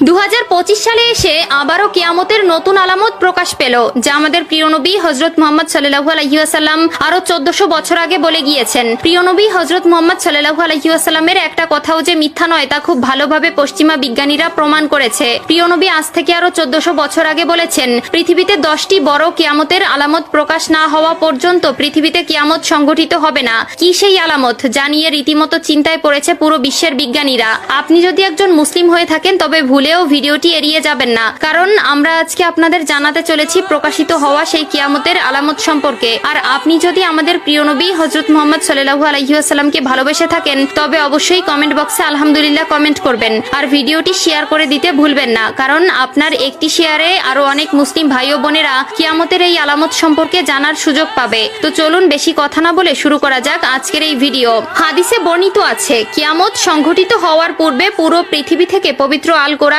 2025 সালে এসে আবারও কিয়ামতের নতুন আলামত প্রকাশ পেল, যা আমাদের প্রিয় নবী হযরত মুহাম্মদ সাল্লাল্লাহু আলাইহি ওয়াসাল্লাম আরো 1400 বছর আগে বলে গিয়েছেন। প্রিয় নবী হযরত মুহাম্মদ সাল্লাল্লাহু আলাইহি ওয়াসাল্লামের একটা কথাও যে মিথ্যা নয় তা খুব ভালোভাবে পশ্চিমা বিজ্ঞানীরা প্রমাণ করেছে। প্রিয় নবী আজ থেকে আরো 1400 বছর আগে বলেছেন, পৃথিবীতে 10টি বড় কিয়ামতের আলামত প্রকাশ না হওয়া পর্যন্ত পৃথিবীতে কিয়ামত সংঘটিত হবে না। কি সেই আলামত জানিয়ে রীতিমতো চিন্তায় পড়েছে পুরো বিশ্বের বিজ্ঞানীরা। আপনি যদি একজন মুসলিম হয়ে থাকেন তবে ভুলেও ভিডিওটি এড়িয়ে যাবেন না, কারণ আমরা আজকে আপনাদের জানাতে চলেছি প্রকাশিত হওয়া সেই কিয়ামতের আলামত সম্পর্কে। আর আপনি যদি আমাদের প্রিয় নবী হযরত মুহাম্মদ সাল্লাল্লাহু আলাইহি ওয়াসাল্লামকে ভালোবেসে থাকেন তবে অবশ্যই কমেন্ট বক্সে আলহামদুলিল্লাহ কমেন্ট করবেন আর ভিডিওটি শেয়ার করে দিতে ভুলবেন না, কারণ আপনার একটি শেয়ারে আরো অনেক মুসলিম ভাই ও বোনেরা কিয়ামতের এই আলামত সম্পর্কে জানার সুযোগ পাবে। তো চলুন বেশি কথা না বলে শুরু করা যাক আজকের এই ভিডিও। হাদিসে বর্ণিত আছে, কিয়ামত সংঘটিত হওয়ার পূর্বে পুরো পৃথিবী থেকে পবিত্র আল কোরআন